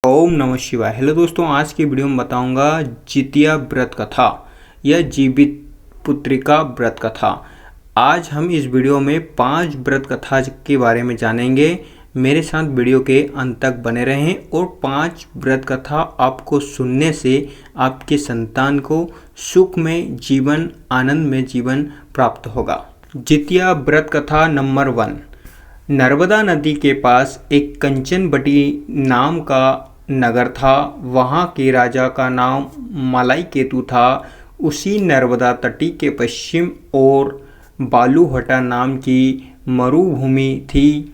ओम नमः शिवाय। हेलो दोस्तों, आज की वीडियो में बताऊंगा जितिया व्रत कथा या जीवित पुत्रिका व्रत कथा। आज हम इस वीडियो में 5 व्रत कथा के बारे में जानेंगे। मेरे साथ वीडियो के अंत तक बने रहें और 5 व्रत कथा आपको सुनने से आपके संतान को सुख में जीवन, आनंद में जीवन प्राप्त होगा। जितिया व्रत कथा नंबर 1। नर्मदा नदी के पास एक कंचनबटी नाम का नगर था। वहाँ के राजा का नाम मलाई केतु था। उसी नर्मदा तटी के पश्चिम ओर बालूहटा नाम की मरुभूमि थी,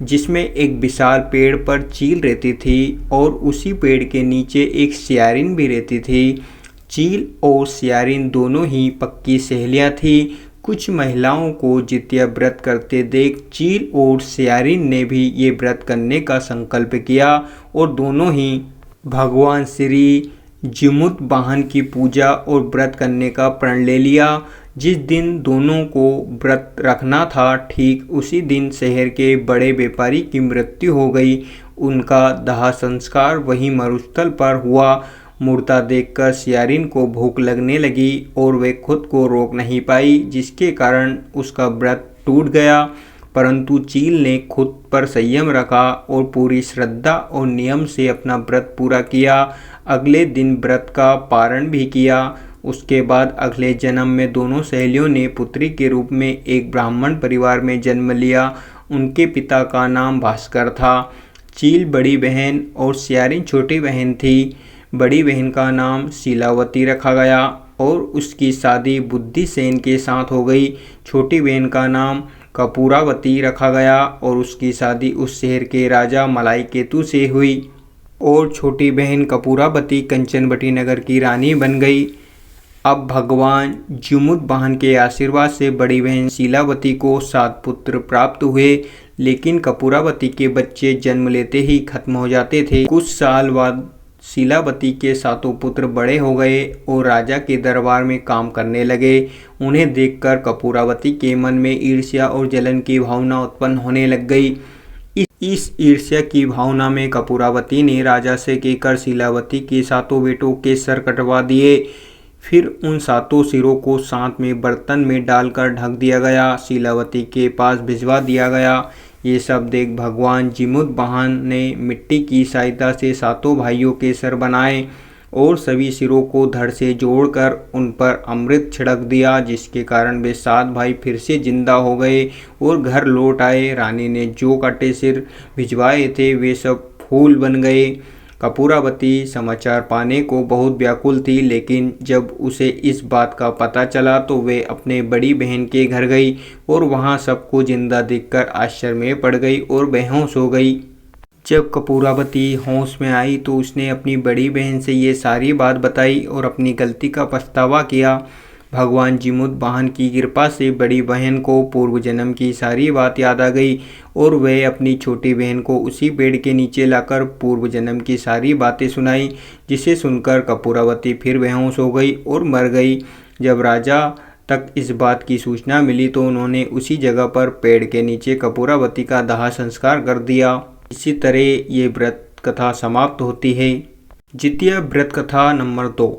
जिसमें एक विशाल पेड़ पर चील रहती थी और उसी पेड़ के नीचे एक सियारिन भी रहती थी। चील और सियारिन दोनों ही पक्की सहेलियाँ थीं। कुछ महिलाओं को जितिया व्रत करते देख चील और सियारिन ने भी ये व्रत करने का संकल्प किया और दोनों ही भगवान श्री जिमुत वाहन की पूजा और व्रत करने का प्रण ले लिया। जिस दिन दोनों को व्रत रखना था, ठीक उसी दिन शहर के बड़े व्यापारी की मृत्यु हो गई। उनका दाह संस्कार वहीं मरुस्थल पर हुआ। मुर्दा देखकर सियारिन को भूख लगने लगी और वे खुद को रोक नहीं पाई, जिसके कारण उसका व्रत टूट गया। परंतु चील ने खुद पर संयम रखा और पूरी श्रद्धा और नियम से अपना व्रत पूरा किया। अगले दिन व्रत का पारण भी किया। उसके बाद अगले जन्म में दोनों सहेलियों ने पुत्री के रूप में एक ब्राह्मण परिवार में जन्म लिया। उनके पिता का नाम भास्कर था। चील बड़ी बहन और सियारिन छोटी बहन थी। बड़ी बहन का नाम शीलावती रखा गया और उसकी शादी बुद्धिसेन के साथ हो गई। छोटी बहन का नाम कपूरावती रखा गया और उसकी शादी उस शहर के राजा मलाई केतु से हुई और छोटी बहन कपूरावती कंचनबटी नगर की रानी बन गई। अब भगवान जिमुत वाहन के आशीर्वाद से बड़ी बहन शीलावती को 7 पुत्र प्राप्त हुए, लेकिन कपूरावती के बच्चे जन्म लेते ही खत्म हो जाते थे। कुछ साल बाद शीलावती के 7 पुत्र बड़े हो गए और राजा के दरबार में काम करने लगे। उन्हें देखकर कपूरावती के मन में ईर्ष्या और जलन की भावना उत्पन्न होने लग गई। इस ईर्ष्या की भावना में कपूरावती ने राजा से कहकर शीलावती के 7 बेटों के सर कटवा दिए। फिर उन 7 सिरों को साथ में बर्तन में डालकर ढक दिया गया, शीलावती के पास भिजवा दिया गया। ये सब देख भगवान जिमुत वाहन ने मिट्टी की सहायता से 7 भाइयों के सर बनाए और सभी सिरों को धड़ से जोड़कर उन पर अमृत छिड़क दिया, जिसके कारण वे 7 भाई फिर से जिंदा हो गए और घर लौट आए। रानी ने जो कटे सिर भिजवाए थे वे सब फूल बन गए। कपूरावती समाचार पाने को बहुत व्याकुल थी, लेकिन जब उसे इस बात का पता चला तो वे अपने बड़ी बहन के घर गई और वहां सबको जिंदा देखकर आश्चर्य में पड़ गई और बेहोश हो गई। जब कपूरावती होश में आई तो उसने अपनी बड़ी बहन से ये सारी बात बताई और अपनी गलती का पछतावा किया। भगवान जिमुत वाहन की कृपा से बड़ी बहन को पूर्व जन्म की सारी बात याद आ गई और वह अपनी छोटी बहन को उसी पेड़ के नीचे लाकर पूर्व जन्म की सारी बातें सुनाई, जिसे सुनकर कपूरावती फिर बेहोश हो गई और मर गई। जब राजा तक इस बात की सूचना मिली तो उन्होंने उसी जगह पर पेड़ के नीचे कपूरावती का दाह संस्कार कर दिया। इसी तरह ये व्रत कथा समाप्त होती है। जितिया व्रत कथा नंबर 2।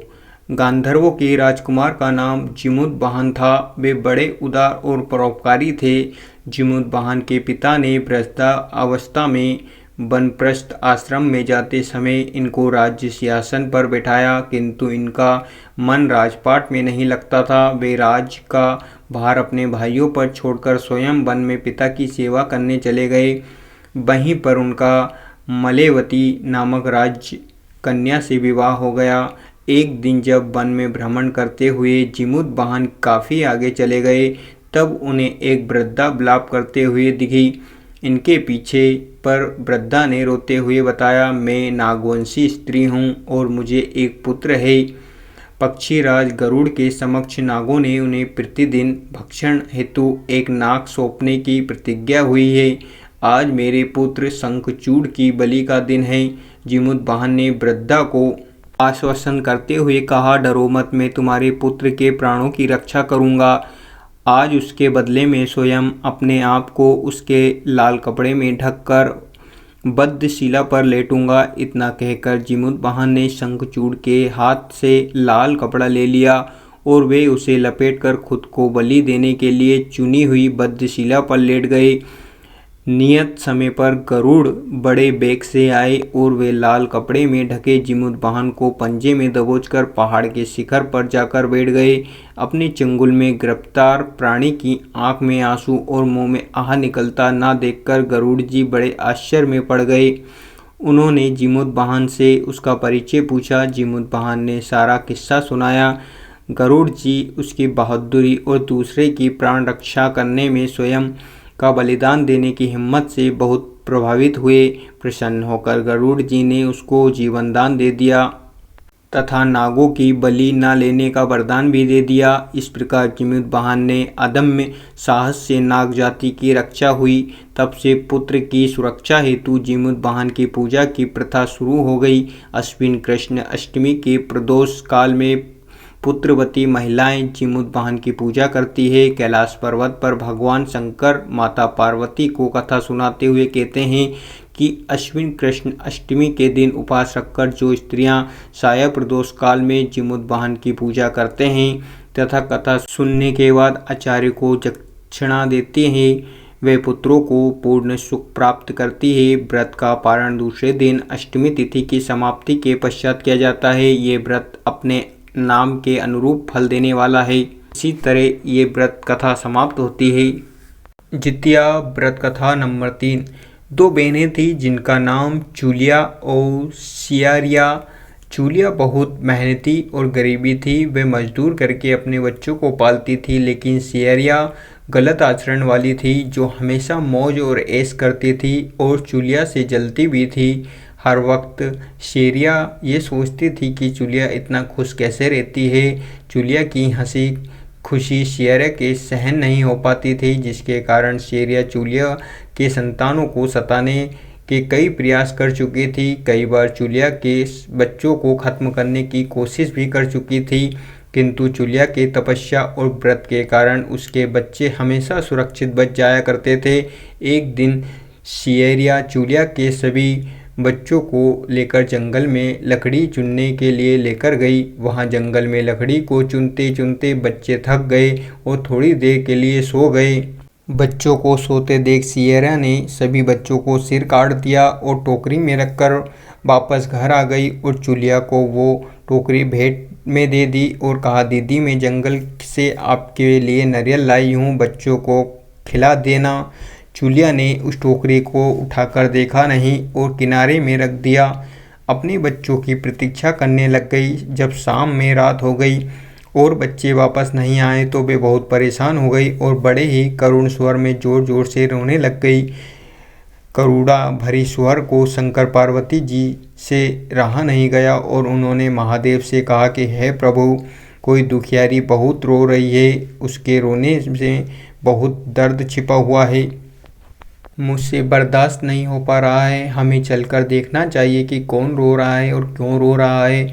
गांधर्वों के राजकुमार का नाम जिमुत वाहन था। वे बड़े उदार और परोपकारी थे। जिमुत वाहन के पिता ने वृद्धावस्था में वानप्रस्थ आश्रम में जाते समय इनको राज्य सिंहासन पर बैठाया, किंतु इनका मन राजपाट में नहीं लगता था। वे राज्य का भार अपने भाइयों पर छोड़कर स्वयं वन में पिता की सेवा करने चले गए। वहीं पर उनका मलेवती नामक राज्य कन्या से विवाह हो गया। एक दिन जब वन में भ्रमण करते हुए जिमुत वाहन काफ़ी आगे चले गए, तब उन्हें एक वृद्धा विलाप करते हुए दिखी। इनके पीछे पर वृद्धा ने रोते हुए बताया, मैं नागवंशी स्त्री हूँ और मुझे एक पुत्र है। पक्षीराज गरुड़ के समक्ष नागों ने उन्हें प्रतिदिन भक्षण हेतु एक नाग सौंपने की प्रतिज्ञा हुई है। आज मेरे पुत्र शंखचूड़ की बलि का दिन है। जिमुत वाहन ने वृद्धा को आश्वासन करते हुए कहा, डरो मत, मैं तुम्हारे पुत्र के प्राणों की रक्षा करूंगा। आज उसके बदले में स्वयं अपने आप को उसके लाल कपड़े में ढककर बद्धशिला पर लेटूंगा। इतना कहकर जीमूतवाहन ने शंखचूड़ के हाथ से लाल कपड़ा ले लिया और वे उसे लपेटकर खुद को बलि देने के लिए चुनी हुई बद्धशिला पर लेट गए। नियत समय पर गरुड़ बड़े बेग से आए और वे लाल कपड़े में ढके जीमूतवाहन को पंजे में दबोचकर पहाड़ के शिखर पर जाकर बैठ गए। अपने चंगुल में गिरफ्तार प्राणी की आंख में आंसू और मुंह में आह निकलता ना देखकर गरुड़ जी बड़े आश्चर्य में पड़ गए। उन्होंने जीमूतवाहन से उसका परिचय पूछा। जीमूतवाहन ने सारा किस्सा सुनाया। गरुड़ जी उसकी बहादुरी और दूसरे की प्राण रक्षा करने में स्वयं का बलिदान देने की हिम्मत से बहुत प्रभावित हुए। प्रसन्न होकर गरुड़ जी ने उसको जीवन दान दे दिया तथा नागों की बलि न लेने का वरदान भी दे दिया। इस प्रकार जीमूतवाहन ने अदम्य साहस से नाग जाति की रक्षा हुई। तब से पुत्र की सुरक्षा हेतु जीमूतवाहन की पूजा की प्रथा शुरू हो गई। अश्विन कृष्ण अष्टमी के प्रदोष काल में पुत्रवती महिलाएं जीमूतवाहन की पूजा करती है। कैलाश पर्वत पर भगवान शंकर माता पार्वती को कथा सुनाते हुए कहते हैं कि अश्विन कृष्ण अष्टमी के दिन उपवास रखकर जो स्त्रियां साया प्रदोष काल में जीमूतवाहन की पूजा करते हैं तथा कथा सुनने के बाद आचार्य को दक्षिणा देती हैं, वे पुत्रों को पूर्ण सुख प्राप्त करती है। व्रत का पारण दूसरे दिन अष्टमी तिथि की समाप्ति के पश्चात किया जाता है। ये व्रत अपने नाम के अनुरूप फल देने वाला है। इसी तरह ये व्रत कथा समाप्त होती है। जितिया व्रत कथा नंबर 3। 2 बहनें थीं जिनका नाम चूलिया और सियारिया। चूलिया बहुत मेहनती और गरीबी थी। वे मजदूर करके अपने बच्चों को पालती थी, लेकिन सियारिया गलत आचरण वाली थी, जो हमेशा मौज और ऐश करती थी और चूलिया से जलती भी थी। हर वक्त शेरिया ये सोचती थी कि चूलिया इतना खुश कैसे रहती है। चूलिया की हंसी खुशी शेरिया के सहन नहीं हो पाती थी, जिसके कारण शेरिया चूलिया के संतानों को सताने के कई प्रयास कर चुकी थी। कई बार चूलिया के बच्चों को खत्म करने की कोशिश भी कर चुकी थी, किंतु चूलिया के तपस्या और व्रत के कारण उसके बच्चे हमेशा सुरक्षित बच जाया करते थे। एक दिन शेरिया चूलिया के सभी बच्चों को लेकर जंगल में लकड़ी चुनने के लिए लेकर गई। वहां जंगल में लकड़ी को चुनते चुनते बच्चे थक गए और थोड़ी देर के लिए सो गए। बच्चों को सोते देख सियरा ने सभी बच्चों को सिर काट दिया और टोकरी में रखकर वापस घर आ गई और चूलिया को वो टोकरी भेंट में दे दी और कहा, दीदी मैं जंगल से आपके लिए नारियल लाई हूँ, बच्चों को खिला देना। चूलिया ने उस टोकरी को उठाकर देखा नहीं और किनारे में रख दिया। अपने बच्चों की प्रतीक्षा करने लग गई। जब शाम में रात हो गई और बच्चे वापस नहीं आए तो वे बहुत परेशान हो गई और बड़े ही करुण स्वर में जोर जोर से रोने लग गई। करुणा भरी स्वर को शंकर पार्वती जी से रहा नहीं गया और उन्होंने महादेव से कहा कि हे प्रभु, कोई दुखियारी बहुत रो रही है, उसके रोने से बहुत दर्द छिपा हुआ है, मुझसे बर्दाश्त नहीं हो पा रहा है, हमें चलकर देखना चाहिए कि कौन रो रहा है और क्यों रो रहा है।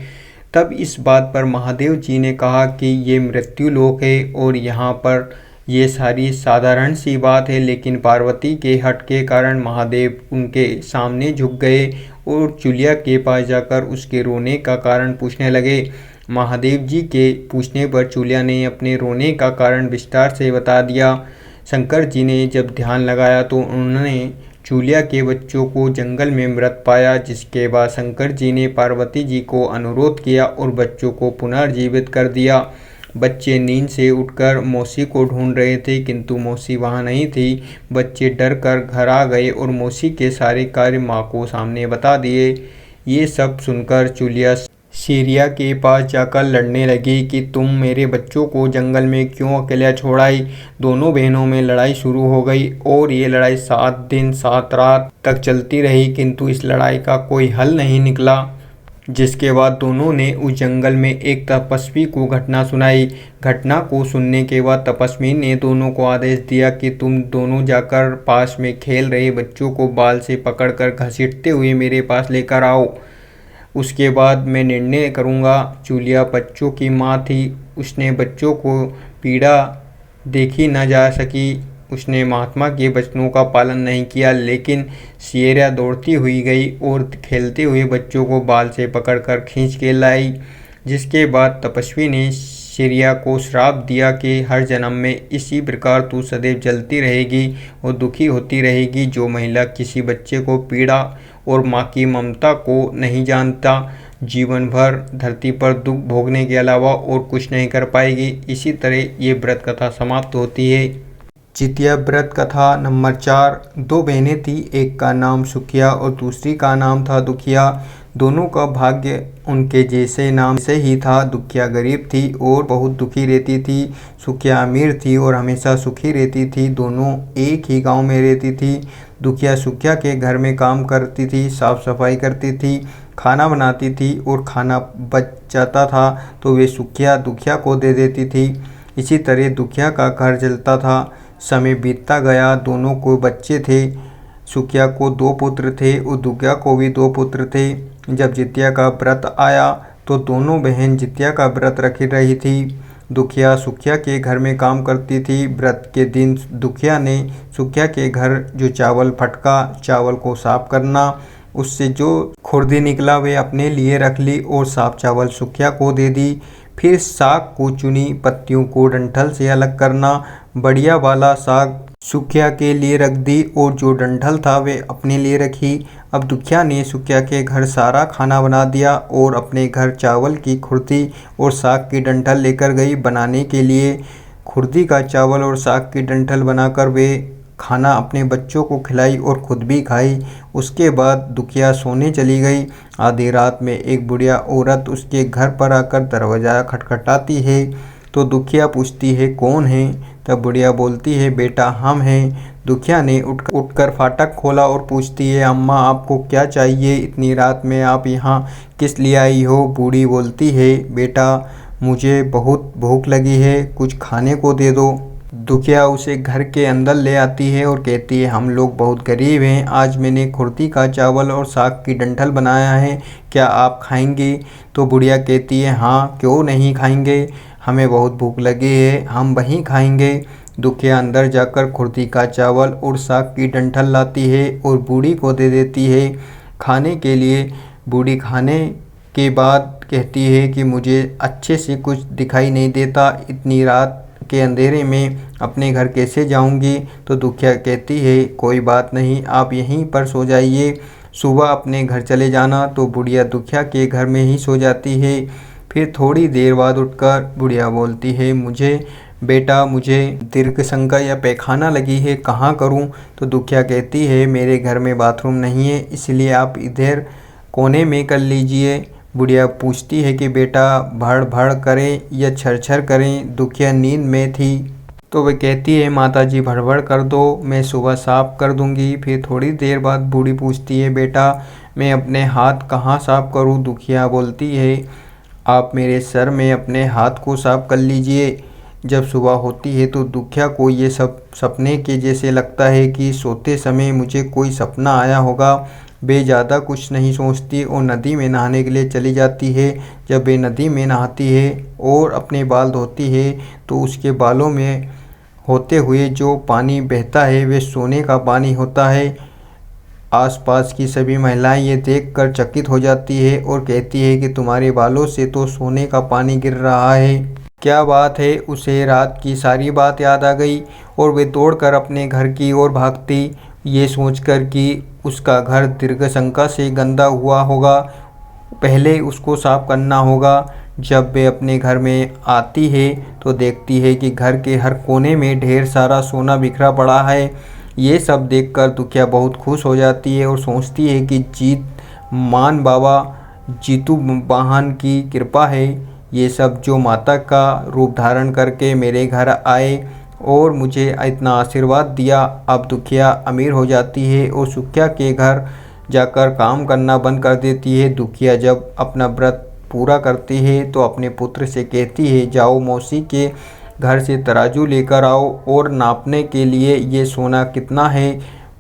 तब इस बात पर महादेव जी ने कहा कि ये मृत्यु लोक है और यहाँ पर ये सारी साधारण सी बात है, लेकिन पार्वती के हठ के कारण महादेव उनके सामने झुक गए और चूलिया के पास जाकर उसके रोने का कारण पूछने लगे। महादेव जी के पूछने पर चूलिया ने अपने रोने का कारण विस्तार से बता दिया। शंकर जी ने जब ध्यान लगाया तो उन्होंने चूलिया के बच्चों को जंगल में मृत पाया, जिसके बाद शंकर जी ने पार्वती जी को अनुरोध किया और बच्चों को पुनर्जीवित कर दिया। बच्चे नींद से उठकर मौसी को ढूंढ रहे थे, किंतु मौसी वहां नहीं थी। बच्चे डर कर घर आ गए और मौसी के सारे कार्य माँ को सामने बता दिए। ये सब सुनकर चूलिया शेरिया के पास जाकर लड़ने लगी कि तुम मेरे बच्चों को जंगल में क्यों अकेला छोड़ाई। दोनों बहनों में लड़ाई शुरू हो गई और ये लड़ाई 7 दिन 7 रात तक चलती रही, किंतु इस लड़ाई का कोई हल नहीं निकला। जिसके बाद दोनों ने उस जंगल में एक तपस्वी को घटना सुनाई। घटना को सुनने के बाद तपस्वी ने दोनों को आदेश दिया कि तुम दोनों जाकर पास में खेल रहे बच्चों को बाल से पकड़कर घसीटते हुए मेरे पास लेकर आओ, उसके बाद मैं निर्णय करूंगा। चूलिया बच्चों की माँ थी, उसने बच्चों को पीड़ा देखी न जा सकी उसने महात्मा के वचनों का पालन नहीं किया, लेकिन शेरा दौड़ती हुई गई और खेलते हुए बच्चों को बाल से पकड़कर खींच के लाई। जिसके बाद तपस्वी ने शेरिया को श्राप दिया कि हर जन्म में इसी प्रकार तू सदैव जलती रहेगी और दुखी होती रहेगी। जो महिला किसी बच्चे को पीड़ा और माँ की ममता को नहीं जानता, जीवन भर धरती पर दुख भोगने के अलावा और कुछ नहीं कर पाएगी। इसी तरह ये व्रत कथा समाप्त होती है। जितिया व्रत कथा नंबर 4। दो बहनें थी, एक का नाम सुखिया और दूसरी का नाम था दुखिया। दोनों का भाग्य उनके जैसे नाम से ही था। दुखिया गरीब थी और बहुत दुखी रहती थी। सुखिया अमीर थी और हमेशा सुखी रहती थी। दोनों एक ही गांव में रहती थी। दुखिया सुखिया के घर में काम करती थी, साफ सफाई करती थी, खाना बनाती थी और खाना बच जाता था तो वे सुखिया दुखिया को दे देती थी। इसी तरह दुखिया का घर चलता था। समय बीतता गया, दोनों को बच्चे थे। सुखिया को 2 पुत्र थे और दुखिया को भी 2 पुत्र थे। जब जितिया का व्रत आया तो दोनों बहन जितिया का व्रत रख रही थी। दुखिया सुखिया के घर में काम करती थी। व्रत के दिन दुखिया ने सुखिया के घर जो चावल फटका, चावल को साफ करना, उससे जो खुरदी निकला वे अपने लिए रख ली और साफ चावल सुखिया को दे दी। फिर साग को चुनी पत्तियों को डंठल से अलग करना, बढ़िया वाला साग सुखिया के लिए रख दी और जो डंठल था वे अपने लिए रखी। अब दुखिया ने सुखिया के घर सारा खाना बना दिया और अपने घर चावल की खुर्दी और साग की डंठल लेकर गई बनाने के लिए। खुर्दी का चावल और साग की डंठल बनाकर वे खाना अपने बच्चों को खिलाई और खुद भी खाई। उसके बाद दुखिया सोने चली गई। आधी रात में एक बुढ़िया औरत उसके घर पर आकर दरवाज़ा खटखटाती है तो दुखिया पूछती है कौन है। तब बुढ़िया बोलती है बेटा हम हैं। दुखिया ने उठकर फाटक खोला और पूछती है अम्मा आपको क्या चाहिए, इतनी रात में आप यहाँ किस लिए आई हो। बूढ़ी बोलती है बेटा मुझे बहुत भूख लगी है, कुछ खाने को दे दो। दुखिया उसे घर के अंदर ले आती है और कहती है हम लोग बहुत गरीब हैं, आज मैंने खुर्दी का चावल और साग की डंठल बनाया है, क्या आप खाएंगे। तो बुढ़िया कहती है हाँ क्यों नहीं खाएंगे, हमें बहुत भूख लगी है, हम वहीं खाएंगे। दुखिया अंदर जाकर खुर्दी का चावल और साग की डंठल लाती है और बूढ़ी को दे देती है खाने के लिए। बूढ़ी खाने के बाद कहती है कि मुझे अच्छे से कुछ दिखाई नहीं देता, इतनी रात के अंधेरे में अपने घर कैसे जाऊंगी। तो दुखिया कहती है कोई बात नहीं, आप यहीं पर सो जाइए, सुबह अपने घर चले जाना। तो बुढ़िया दुखिया के घर में ही सो जाती है। फिर थोड़ी देर बाद उठकर बुढ़िया बोलती है मुझे बेटा मुझे दीर्घ संका या पैखाना लगी है, कहाँ करूँ। तो दुखिया कहती है मेरे घर में बाथरूम नहीं है, इसलिए आप इधर कोने में कर लीजिए। बुढ़िया पूछती है कि बेटा भड़ भड़ करें या छर करें। दुखिया नींद में थी तो वह कहती है माताजी भड़बड़ कर दो, मैं सुबह साफ कर दूंगी। फिर थोड़ी देर बाद बूढ़ी पूछती है बेटा मैं अपने हाथ कहाँ साफ करूँ। दुखिया बोलती है आप मेरे सर में अपने हाथ को साफ कर लीजिए। जब सुबह होती है तो दुखिया को ये सब सपने के जैसे लगता है कि सोते समय मुझे कोई सपना आया होगा। वे ज़्यादा कुछ नहीं सोचती और नदी में नहाने के लिए चली जाती है। जब वे नदी में नहाती है और अपने बाल धोती है तो उसके बालों में होते हुए जो पानी बहता है वे सोने का पानी होता है। आसपास की सभी महिलाएं ये देखकर चकित हो जाती है और कहती है कि तुम्हारे बालों से तो सोने का पानी गिर रहा है, क्या बात है। उसे रात की सारी बात याद आ गई और वे दौड़कर अपने घर की ओर भागती, ये सोचकर कि उसका घर दीर्घशंका से गंदा हुआ होगा, पहले उसको साफ करना होगा। जब वे अपने घर में आती है तो देखती है कि घर के हर कोने में ढेर सारा सोना बिखरा पड़ा है। ये सब देखकर दुखिया बहुत खुश हो जाती है और सोचती है कि जीत मान बाबा जीतू वाहन की कृपा है, ये सब जो माता का रूप धारण करके मेरे घर आए और मुझे इतना आशीर्वाद दिया। अब दुखिया अमीर हो जाती है और सुखिया के घर जाकर काम करना बंद कर देती है। दुखिया जब अपना व्रत पूरा करती है तो अपने पुत्र से कहती है जाओ मौसी के घर से तराजू लेकर आओ और नापने के लिए ये सोना कितना है।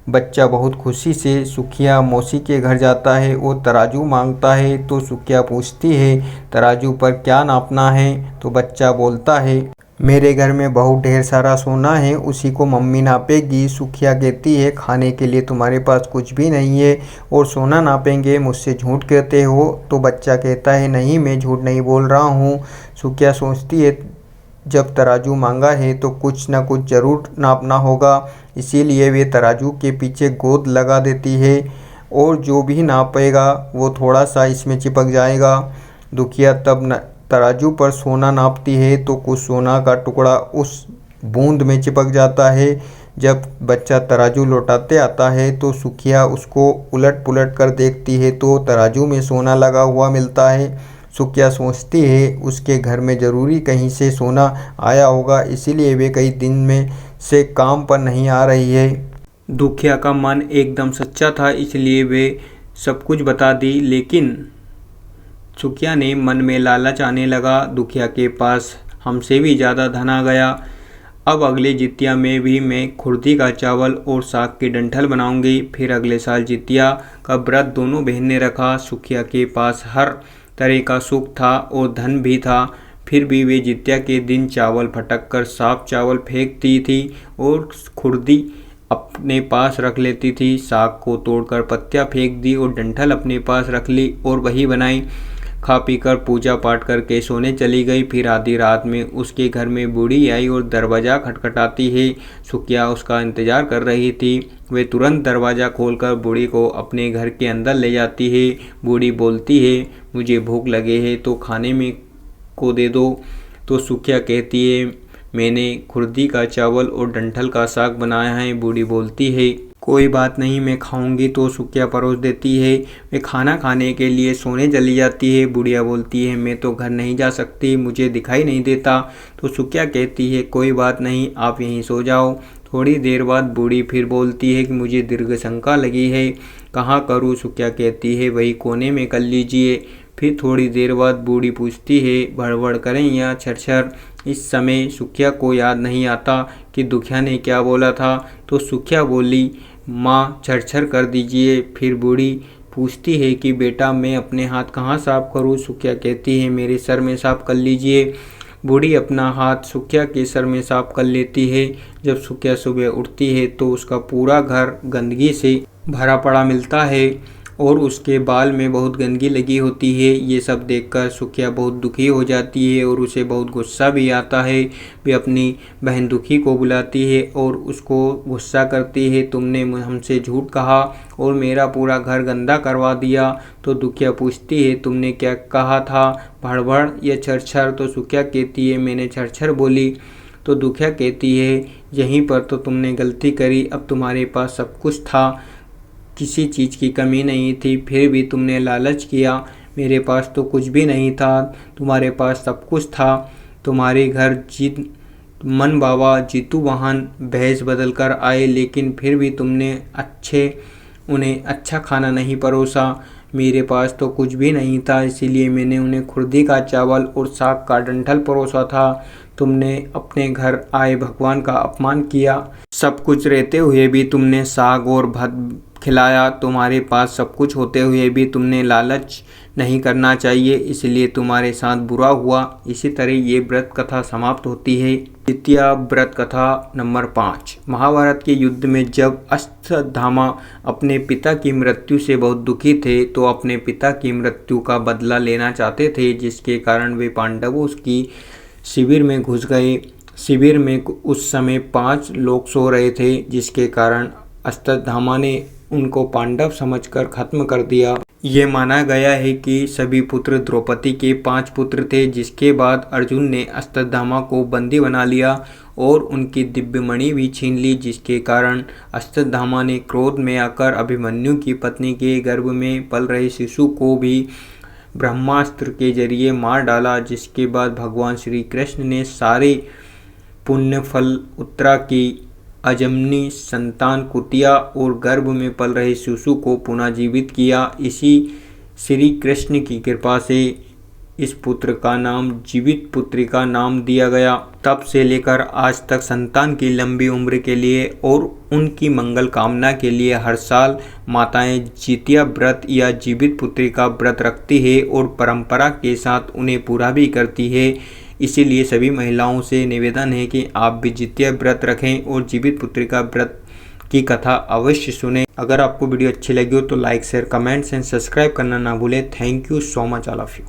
बच्चा बहुत खुशी से सुखिया मौसी के घर जाता है और तराजू मांगता है तो सुखिया पूछती है तराजू पर क्या नापना है। तो बच्चा बोलता है मेरे घर में बहुत ढेर सारा सोना है, उसी को मम्मी नापेगी। सुखिया कहती है खाने के लिए तुम्हारे पास कुछ भी नहीं है और सोना नापेंगे, मुझसे झूठ कहते हो। तो बच्चा कहता है नहीं, मैं झूठ नहीं बोल रहा हूँ। सुखिया सोचती है जब तराजू मांगा है तो कुछ ना कुछ ज़रूर नापना होगा, इसीलिए वे तराजू के पीछे गोद लगा देती है और जो भी नापेगा वो थोड़ा सा इसमें चिपक जाएगा। दुखिया तब तराजू पर सोना नापती है तो कुछ सोना का टुकड़ा उस बूंद में चिपक जाता है। जब बच्चा तराजू लौटाते आता है तो सुखिया उसको उलट पुलट कर देखती है तो तराजू में सोना लगा हुआ मिलता है। सुखिया सोचती है उसके घर में ज़रूरी कहीं से सोना आया होगा, इसीलिए वे कई दिन में से काम पर नहीं आ रही है। दुखिया का मन एकदम सच्चा था, इसलिए वे सब कुछ बता दी, लेकिन सुखिया ने मन में लालच आने लगा। दुखिया के पास हमसे भी ज़्यादा धन आ गया, अब अगले जितिया में भी मैं खुर्दी का चावल और साग की डंठल बनाऊंगी। फिर अगले साल जितिया का व्रत दोनों बहन ने रखा। सुखिया के पास हर तरह का सुख था और धन भी था, फिर भी वे जितिया के दिन चावल फटक कर साफ चावल फेंकती थी और खुर्दी अपने पास रख लेती थी। साग को तोड़कर पत्तियाँ फेंक दी और डंठल अपने पास रख ली और वही बनाई। खा पी कर पूजा पाठ करके सोने चली गई। फिर आधी रात में उसके घर में बूढ़ी आई और दरवाज़ा खटखटाती है। सुखिया उसका इंतज़ार कर रही थी। वे तुरंत दरवाज़ा खोलकर बूढ़ी को अपने घर के अंदर ले जाती है। बूढ़ी बोलती है मुझे भूख लगे है तो खाने में को दे दो। तो सुखिया कहती है मैंने खुर्दी का चावल और डंठल का साग बनाया है। बूढ़ी बोलती है कोई बात नहीं, मैं खाऊंगी। तो सुखिया परोस देती है। वे खाना खाने के लिए सोने चली जाती है। बुढ़िया बोलती है मैं तो घर नहीं जा सकती, मुझे दिखाई नहीं देता। तो सुखिया कहती है कोई बात नहीं, आप यहीं सो जाओ। थोड़ी देर बाद बूढ़ी फिर बोलती है कि मुझे दीर्घ शंका लगी है, कहाँ करूँ। सुखिया कहती है वही कोने में कर लीजिए। फिर थोड़ी देर बाद बूढ़ी पूछती है भड़बड़ करें या छरछर। इस समय सुखिया को याद नहीं आता कि दुखिया ने क्या बोला था, तो सुखिया बोली माँ छरछर कर दीजिए। फिर बूढ़ी पूछती है कि बेटा मैं अपने हाथ कहाँ साफ करूँ। सुखिया कहती है मेरे सर में साफ कर लीजिए। बूढ़ी अपना हाथ सुखिया के सर में साफ कर लेती है। जब सुखिया सुबह उठती है तो उसका पूरा घर गंदगी से भरा पड़ा मिलता है और उसके बाल में बहुत गंदगी लगी होती है। ये सब देखकर सुखिया बहुत दुखी हो जाती है और उसे बहुत गुस्सा भी आता है। वे अपनी बहन दुखी को बुलाती है और उसको गुस्सा करती है तुमने हमसे झूठ कहा और मेरा पूरा घर गंदा करवा दिया। तो दुखिया पूछती है तुमने क्या कहा था, भड़बड़ या छरछर। तो सुखिया कहती है मैंने छरछर बोली। तो दुखिया कहती है यहीं पर तो तुमने गलती करी, अब तुम्हारे पास सब कुछ था, किसी चीज़ की कमी नहीं थी, फिर भी तुमने लालच किया। मेरे पास तो कुछ भी नहीं था, तुम्हारे पास सब कुछ था। तुम्हारे घर मन बाबा जीतू वाहन भैंस बदल कर आए, लेकिन फिर भी तुमने उन्हें अच्छा खाना नहीं परोसा। मेरे पास तो कुछ भी नहीं था, इसीलिए मैंने उन्हें खुर्दी का चावल और साग का डंठल परोसा था। तुमने अपने घर आए भगवान का अपमान किया। सब कुछ रहते हुए भी तुमने साग और भात खिलाया। तुम्हारे पास सब कुछ होते हुए भी तुमने लालच नहीं करना चाहिए, इसलिए तुम्हारे साथ बुरा हुआ। इसी तरह ये व्रत कथा समाप्त होती है। जितिया व्रत कथा नंबर 5। महाभारत के युद्ध में जब अश्वत्थामा अपने पिता की मृत्यु से बहुत दुखी थे तो अपने पिता की मृत्यु का बदला लेना चाहते थे, जिसके कारण वे पांडवों की शिविर में घुस गए। शिविर में उस समय 5 लोग सो रहे थे, जिसके कारण अश्वत्थामा ने उनको पांडव समझकर खत्म कर दिया। ये माना गया है कि सभी पुत्र द्रौपदी के 5 पुत्र थे, जिसके बाद अर्जुन ने अश्वत्थामा को बंदी बना लिया और उनकी दिव्यमणि भी छीन ली, जिसके कारण अश्वत्थामा ने क्रोध में आकर अभिमन्यु की पत्नी के गर्भ में पल रहे शिशु को भी ब्रह्मास्त्र के जरिए मार डाला। जिसके बाद भगवान श्री कृष्ण ने सारे पुण्य फल उत्तरा की अजमनी संतान कुतिया और गर्भ में पल रहे शिशु को पुनः जीवित किया। इसी श्री कृष्ण की कृपा से इस पुत्र का नाम जीवित पुत्रिका नाम दिया गया। तब से लेकर आज तक संतान की लंबी उम्र के लिए और उनकी मंगल कामना के लिए हर साल माताएं जितिया व्रत या जीवित पुत्रिका व्रत रखती है और परंपरा के साथ उन्हें पूरा भी करती है। इसीलिए सभी महिलाओं से निवेदन है कि आप भी जितिया व्रत रखें और जीवित पुत्रिका व्रत की कथा अवश्य सुनें। अगर आपको वीडियो अच्छी लगी हो तो like share comments and subscribe करना ना भूलें। Thank you so much all of you.